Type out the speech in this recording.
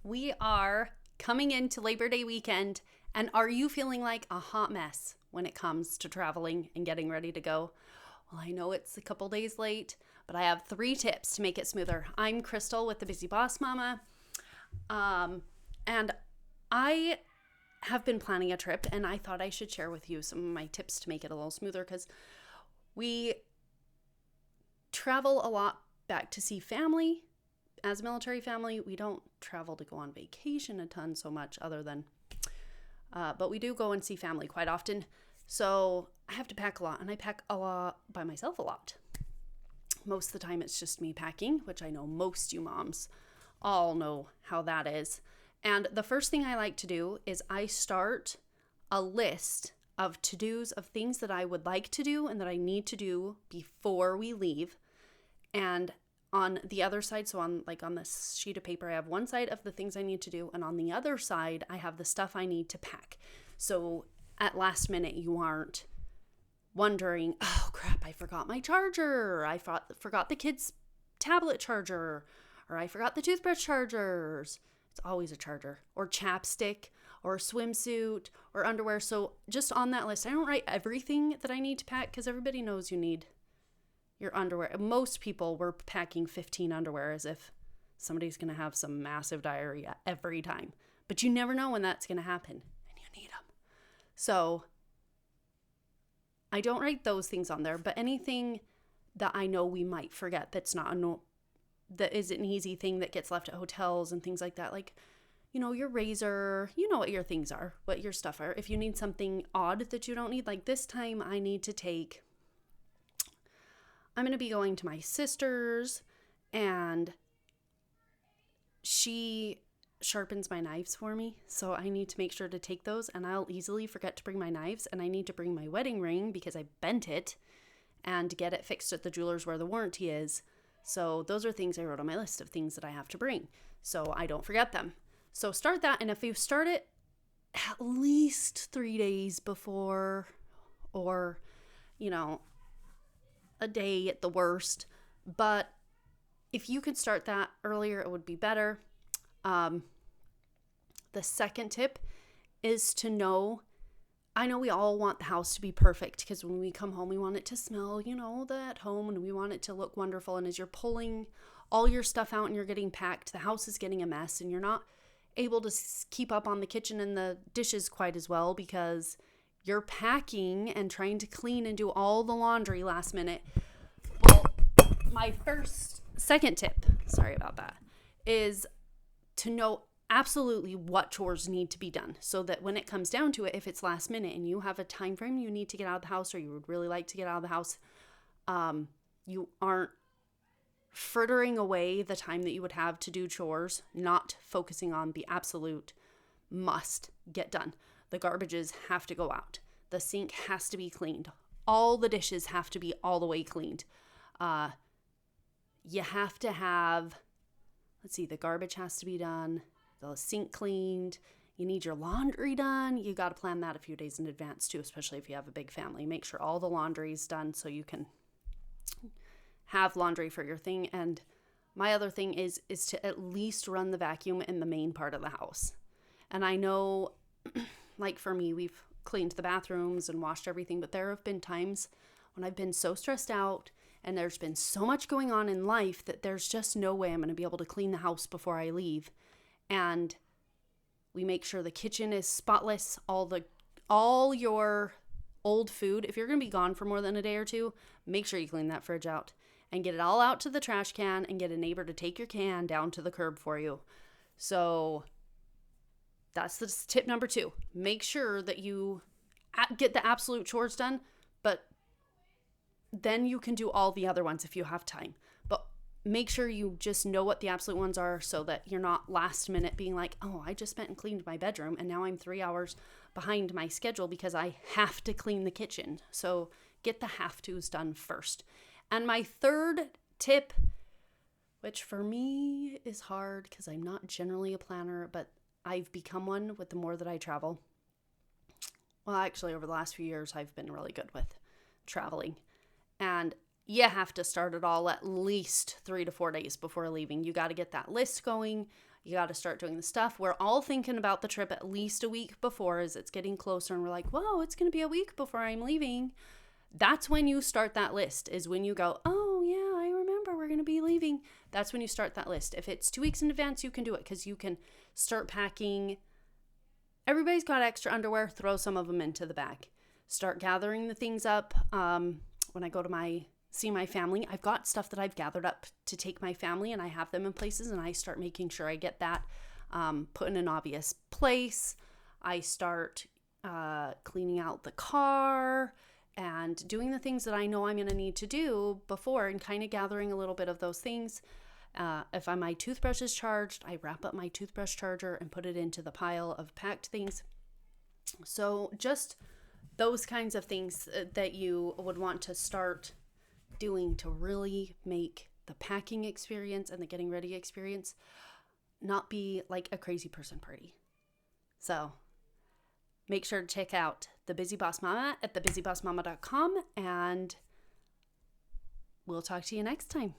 We are coming into Labor Day weekend, and are you feeling like a hot mess when it comes to traveling and getting ready to go? Well, I know it's a couple days late, but I have 3 tips to make it smoother. I'm Crystal with the Busy Boss Mama, and I have been planning a trip, and I thought I should share with you some of my tips to make it a little smoother because we travel a lot back to see family. As a military family, we don't travel to go on vacation a ton so much other than, but we do go and see family quite often. So I have to pack a lot, and I pack a lot by myself a lot. Most of the time it's just me packing, which I know most you moms all know how that is. And the first thing I like to do is I start a list of to-dos of things that I would like to do and that I need to do before we leave. And on the other side, so on this sheet of paper, I have one side of the things I need to do, and on the other side, I have the stuff I need to pack. So at last minute, you aren't wondering, oh crap, I forgot my charger, or I forgot the kids' tablet charger, or I forgot the toothbrush chargers. It's always a charger, or chapstick, or a swimsuit, or underwear. So just on that list, I don't write everything that I need to pack because everybody knows you need your underwear. Most people were packing 15 underwear as if somebody's going to have some massive diarrhea every time. But you never know when that's going to happen, and you need them. So I don't write those things on there, but anything that I know we might forget that is an easy thing that gets left at hotels and things like that, like, your razor, you know what your things are, what your stuff are. If you need something odd that you don't need, like this time I'm going to be going to my sister's, and she sharpens my knives for me. So I need to make sure to take those, and I'll easily forget to bring my knives, and I need to bring my wedding ring because I bent it and get it fixed at the jeweler's where the warranty is. So those are things I wrote on my list of things that I have to bring so I don't forget them. So start that, and if you start it at least 3 days before, or, a day at the worst, but if you could start that earlier, it would be better. The second tip is to know, I know we all want the house to be perfect because when we come home, we want it to smell, at home, and we want it to look wonderful. And as you're pulling all your stuff out and you're getting packed, the house is getting a mess, and you're not able to keep up on the kitchen and the dishes quite as well because you're packing and trying to clean and do all the laundry last minute. Well, my second tip, sorry about that, is to know absolutely what chores need to be done so that when it comes down to it, if it's last minute and you have a time frame you need to get out of the house or you would really like to get out of the house, you aren't frittering away the time that you would have to do chores, not focusing on the absolute must get done. The garbages have to go out. The sink has to be cleaned. All the dishes have to be all the way cleaned. You have to have, the garbage has to be done. The sink cleaned. You need your laundry done. You got to plan that a few days in advance too, especially if you have a big family. Make sure all the laundry is done so you can have laundry for your thing. And my other thing is to at least run the vacuum in the main part of the house. And I know, like for me, we've cleaned the bathrooms and washed everything, but there have been times when I've been so stressed out and there's been so much going on in life that there's just no way I'm going to be able to clean the house before I leave. And we make sure the kitchen is spotless, all your old food. If you're going to be gone for more than a day or two, make sure you clean that fridge out and get it all out to the trash can and get a neighbor to take your can down to the curb for you. So that's the tip number 2. Make sure that you get the absolute chores done, but then you can do all the other ones if you have time. But make sure you just know what the absolute ones are so that you're not last minute being like, oh, I just spent and cleaned my bedroom and now I'm 3 hours behind my schedule because I have to clean the kitchen. So get the have-tos done first. And my third tip, which for me is hard because I'm not generally a planner, but I've become one with the more that I travel. Well, actually, over the last few years, I've been really good with traveling. And you have to start it all at least 3 to 4 days before leaving. You got to get that list going. You got to start doing the stuff. We're all thinking about the trip at least a week before as it's getting closer, and we're like, whoa, it's going to be a week before I'm leaving. That's when you start that list, is when you go, oh yeah, I remember we're going to be leaving. That's when you start that list. If it's 2 weeks in advance, you can do it because you can start packing. Everybody's got extra underwear. Throw some of them into the bag. Start gathering the things up. When I go to see my family, I've got stuff that I've gathered up to take my family, and I have them in places, and I start making sure I get that put in an obvious place. I start cleaning out the car and doing the things that I know I'm going to need to do before, and kind of gathering a little bit of those things. If my toothbrush is charged, I wrap up my toothbrush charger and put it into the pile of packed things. So just those kinds of things that you would want to start doing to really make the packing experience and the getting ready experience not be like a crazy person party. So make sure to check out The Busy Boss Mama at thebusybossmama.com, and we'll talk to you next time.